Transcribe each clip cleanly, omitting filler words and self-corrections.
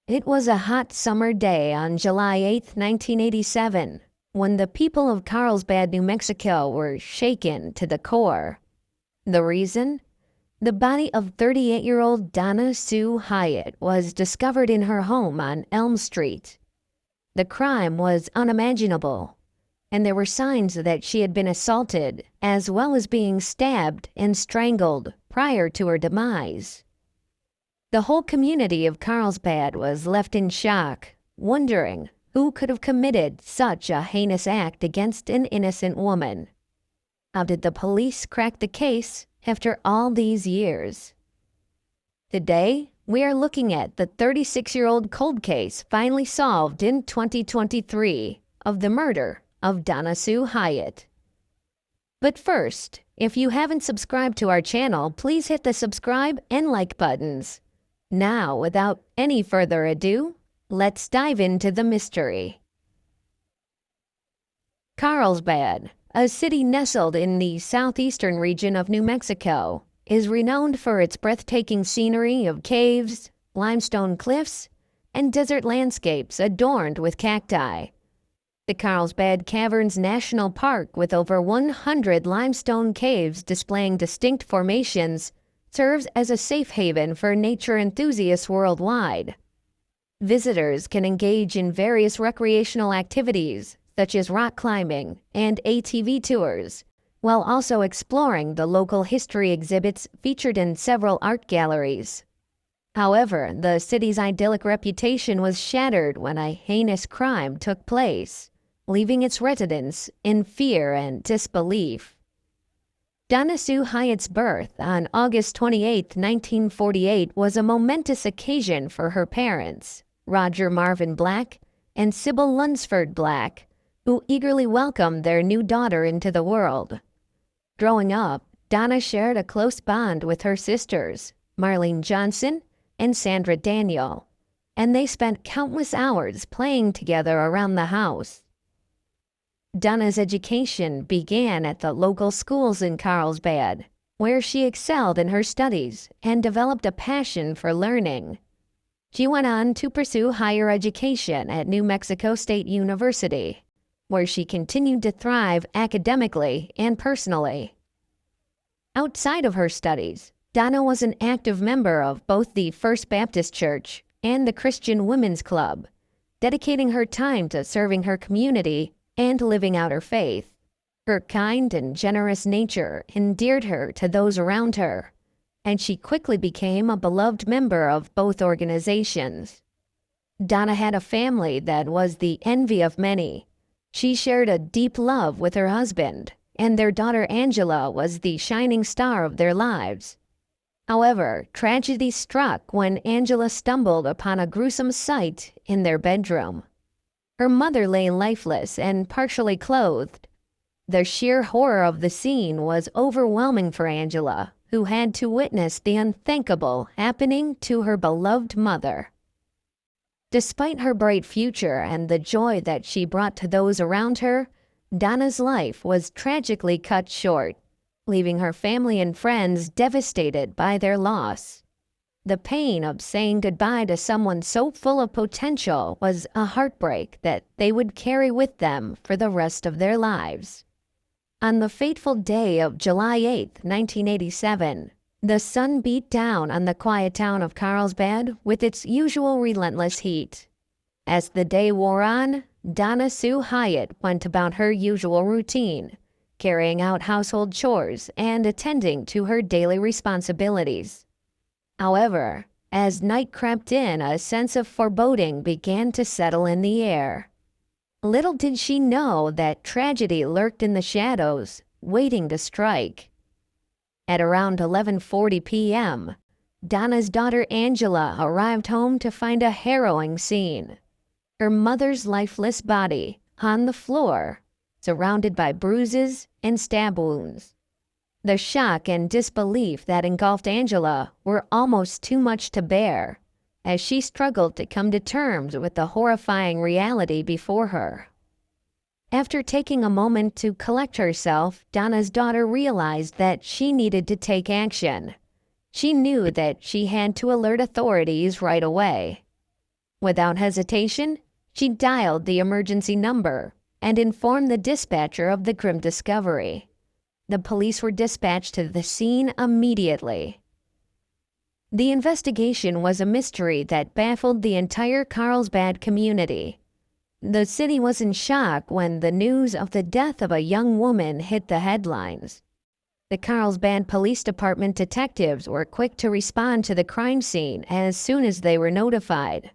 It was a hot summer day on July 8, 1987, when the people of Carlsbad, New Mexico were shaken to the core. The reason? The body of 38-year-old Donna Sue Hyatt was discovered in her home on Elm Street. The crime was unimaginable, and there were signs that she had been assaulted as well as being stabbed and strangled prior to her demise. The whole community of Carlsbad was left in shock, wondering who could have committed such a heinous act against an innocent woman. How did the police crack the case after all these years? Today, we are looking at the 36-year-old cold case finally solved in 2023 of the murder of Donna Sue Hyatt. But first, if you haven't subscribed to our channel, please hit the subscribe and like buttons. Now, without any further ado, let's dive into the mystery. Carlsbad, a city nestled in the southeastern region of New Mexico, is renowned for its breathtaking scenery of caves, limestone cliffs, and desert landscapes adorned with cacti. The Carlsbad Caverns National Park, with over 100 limestone caves displaying distinct formations, serves as a safe haven for nature enthusiasts worldwide. Visitors can engage in various recreational activities, such as rock climbing and ATV tours, while also exploring the local history exhibits featured in several art galleries. However, the city's idyllic reputation was shattered when a heinous crime took place, leaving its residents in fear and disbelief. Donna Sue Hyatt's birth on August 28, 1948, was a momentous occasion for her parents, Roger Marvin Black and Sybil Lunsford Black, who eagerly welcomed their new daughter into the world. Growing up, Donna shared a close bond with her sisters, Marlene Johnson and Sandra Daniel, and they spent countless hours playing together around the house. Donna's education began at the local schools in Carlsbad, where she excelled in her studies and developed a passion for learning. She went on to pursue higher education at New Mexico State University, where she continued to thrive academically and personally. Outside of her studies, Donna was an active member of both the First Baptist Church and the Christian Women's Club, dedicating her time to serving her community and living out her faith. Her kind and generous nature endeared her to those around her, and she quickly became a beloved member of both organizations. Donna had a family that was the envy of many. She shared a deep love with her husband, and their daughter Angela was the shining star of their lives. However, tragedy struck when Angela stumbled upon a gruesome sight in their bedroom. Her mother lay lifeless and partially clothed. The sheer horror of the scene was overwhelming for Angela, who had to witness the unthinkable happening to her beloved mother. Despite her bright future and the joy that she brought to those around her, Donna's life was tragically cut short, leaving her family and friends devastated by their loss. The pain of saying goodbye to someone so full of potential was a heartbreak that they would carry with them for the rest of their lives. On the fateful day of July 8, 1987, the sun beat down on the quiet town of Carlsbad with its usual relentless heat. As the day wore on, Donna Sue Hyatt went about her usual routine, carrying out household chores and attending to her daily responsibilities. However, as night crept in, a sense of foreboding began to settle in the air. Little did she know that tragedy lurked in the shadows, waiting to strike. At around 11:40 p.m., Donna's daughter Angela arrived home to find a harrowing scene. Her mother's lifeless body on the floor, surrounded by bruises and stab wounds. The shock and disbelief that engulfed Angela were almost too much to bear, as she struggled to come to terms with the horrifying reality before her. After taking a moment to collect herself, Donna's daughter realized that she needed to take action. She knew that she had to alert authorities right away. Without hesitation, she dialed the emergency number and informed the dispatcher of the grim discovery. The police were dispatched to the scene immediately. The investigation was a mystery that baffled the entire Carlsbad community. The city was in shock when the news of the death of a young woman hit the headlines. The Carlsbad Police Department detectives were quick to respond to the crime scene as soon as they were notified.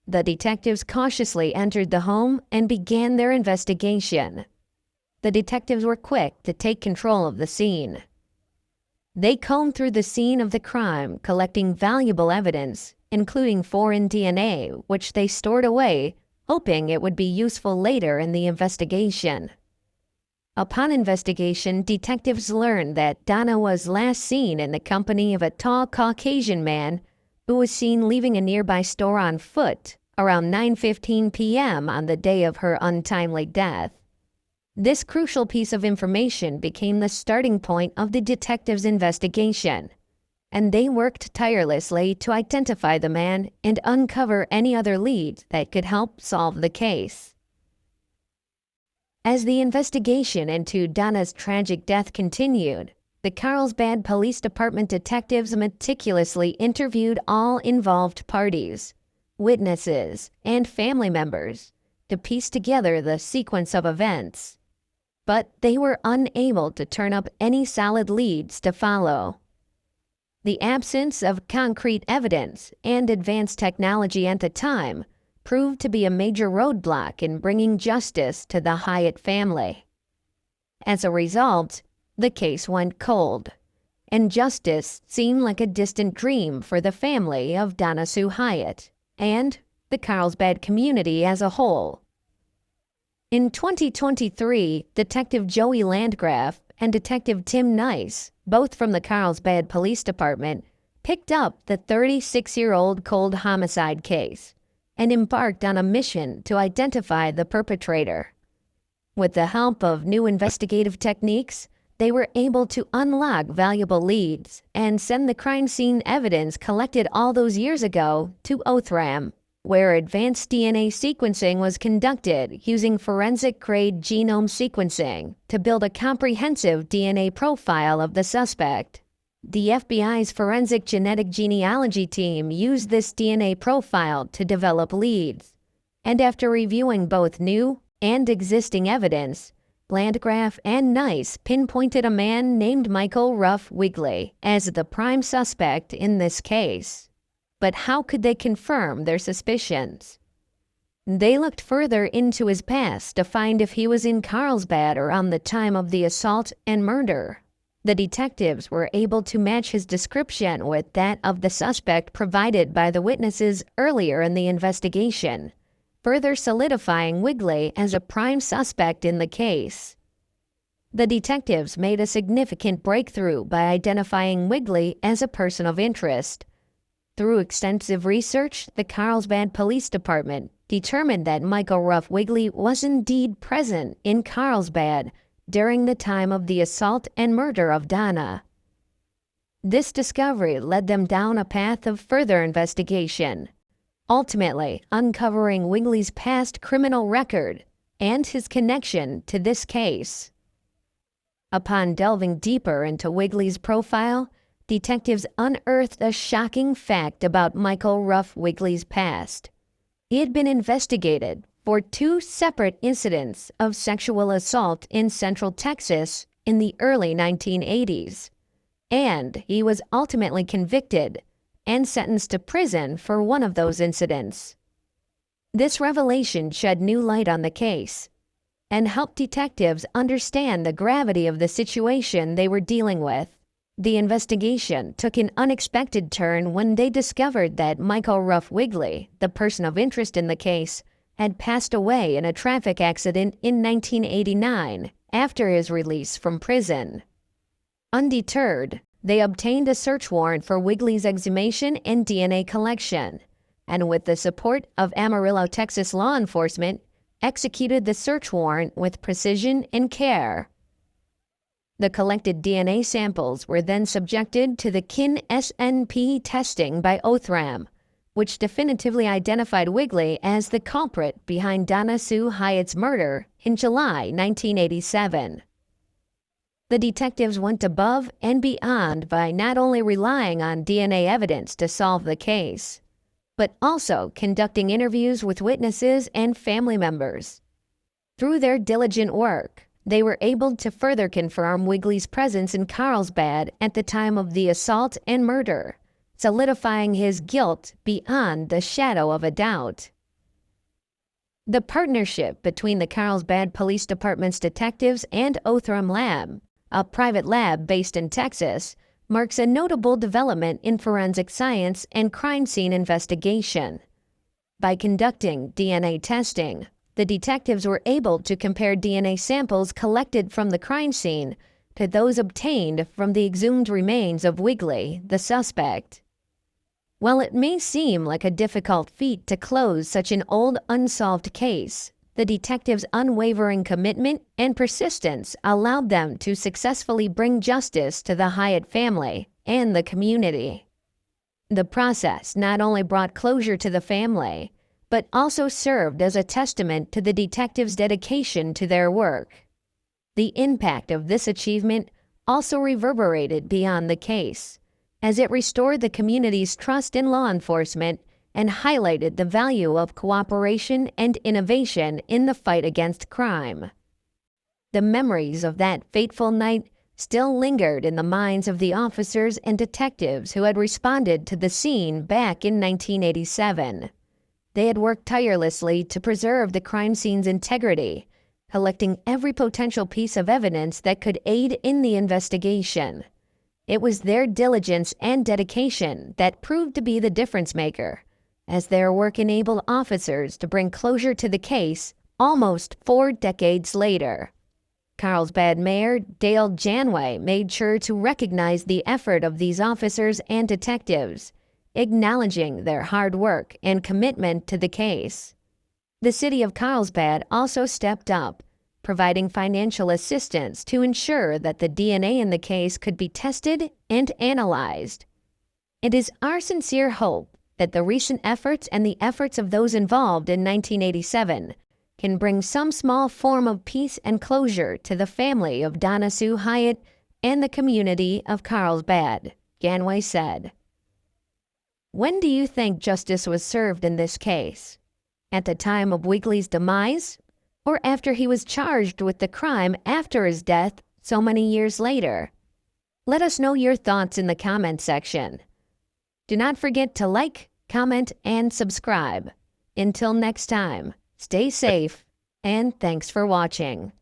The detectives cautiously entered the home and began their investigation. The detectives were quick to take control of the scene. They combed through the scene of the crime, collecting valuable evidence, including foreign DNA, which they stored away, hoping it would be useful later in the investigation. Upon investigation, detectives learned that Donna was last seen in the company of a tall Caucasian man who was seen leaving a nearby store on foot around 9:15 p.m. on the day of her untimely death. This crucial piece of information became the starting point of the detectives' investigation, and they worked tirelessly to identify the man and uncover any other leads that could help solve the case. As the investigation into Donna's tragic death continued, the Carlsbad Police Department detectives meticulously interviewed all involved parties, witnesses, and family members to piece together the sequence of events. But they were unable to turn up any solid leads to follow. The absence of concrete evidence and advanced technology at the time proved to be a major roadblock in bringing justice to the Hyatt family. As a result, the case went cold, and justice seemed like a distant dream for the family of Donna Sue Hyatt and the Carlsbad community as a whole. In 2023, Detective Joey Landgraf and Detective Tim Nice, both from the Carlsbad Police Department, picked up the 36-year-old cold homicide case and embarked on a mission to identify the perpetrator. With the help of new investigative techniques, they were able to unlock valuable leads and send the crime scene evidence collected all those years ago to Othram, where advanced DNA sequencing was conducted using forensic-grade genome sequencing to build a comprehensive DNA profile of the suspect. The FBI's forensic genetic genealogy team used this DNA profile to develop leads, and after reviewing both new and existing evidence, Landgraf and Nice pinpointed a man named Michael Ruff Wigley as the prime suspect in this case. But how could they confirm their suspicions? They looked further into his past to find if he was in Carlsbad around the time of the assault and murder. The detectives were able to match his description with that of the suspect provided by the witnesses earlier in the investigation, further solidifying Wigley as a prime suspect in the case. The detectives made a significant breakthrough by identifying Wigley as a person of interest. Through extensive research, the Carlsbad Police Department determined that Michael Ruff Wigley was indeed present in Carlsbad during the time of the assault and murder of Donna. This discovery led them down a path of further investigation, ultimately uncovering Wigley's past criminal record and his connection to this case. Upon delving deeper into Wigley's profile, detectives unearthed a shocking fact about Michael Ruff Wigley's past. He had been investigated for 2 separate incidents of sexual assault in Central Texas in the early 1980s, and he was ultimately convicted and sentenced to prison for one of those incidents. This revelation shed new light on the case and helped detectives understand the gravity of the situation they were dealing with. The investigation took an unexpected turn when they discovered that Michael Ruff Wigley, the person of interest in the case, had passed away in a traffic accident in 1989 after his release from prison. Undeterred, they obtained a search warrant for Wigley's exhumation and DNA collection, and with the support of Amarillo, Texas law enforcement, executed the search warrant with precision and care. The collected DNA samples were then subjected to the KIN-SNP testing by Othram, which definitively identified Wiggly as the culprit behind Donna Sue Hyatt's murder in July 1987. The detectives went above and beyond by not only relying on DNA evidence to solve the case, but also conducting interviews with witnesses and family members. Through their diligent work, they were able to further confirm Wiggly's presence in Carlsbad at the time of the assault and murder, solidifying his guilt beyond the shadow of a doubt. The partnership between the Carlsbad Police Department's detectives and Othram Lab, a private lab based in Texas, marks a notable development in forensic science and crime scene investigation. By conducting DNA testing, the detectives were able to compare DNA samples collected from the crime scene to those obtained from the exhumed remains of Wiggly, the suspect. While it may seem like a difficult feat to close such an old unsolved case, the detectives' unwavering commitment and persistence allowed them to successfully bring justice to the Hyatt family and the community. The process not only brought closure to the family, but also served as a testament to the detectives' dedication to their work. The impact of this achievement also reverberated beyond the case, as it restored the community's trust in law enforcement and highlighted the value of cooperation and innovation in the fight against crime. The memories of that fateful night still lingered in the minds of the officers and detectives who had responded to the scene back in 1987. They had worked tirelessly to preserve the crime scene's integrity, collecting every potential piece of evidence that could aid in the investigation. It was their diligence and dedication that proved to be the difference maker, as their work enabled officers to bring closure to the case almost 4 decades later. Carlsbad Mayor Dale Janway made sure to recognize the effort of these officers and detectives, acknowledging their hard work and commitment to the case. The city of Carlsbad also stepped up, providing financial assistance to ensure that the DNA in the case could be tested and analyzed. It is our sincere hope that the recent efforts and the efforts of those involved in 1987 can bring some small form of peace and closure to the family of Donna Sue Hyatt and the community of Carlsbad, Janway said. When do you think justice was served in this case? At the time of Wiggly's demise? Or after he was charged with the crime after his death so many years later? Let us know your thoughts in the comment section. Do not forget to like, comment, and subscribe. Until next time, stay safe, and thanks for watching.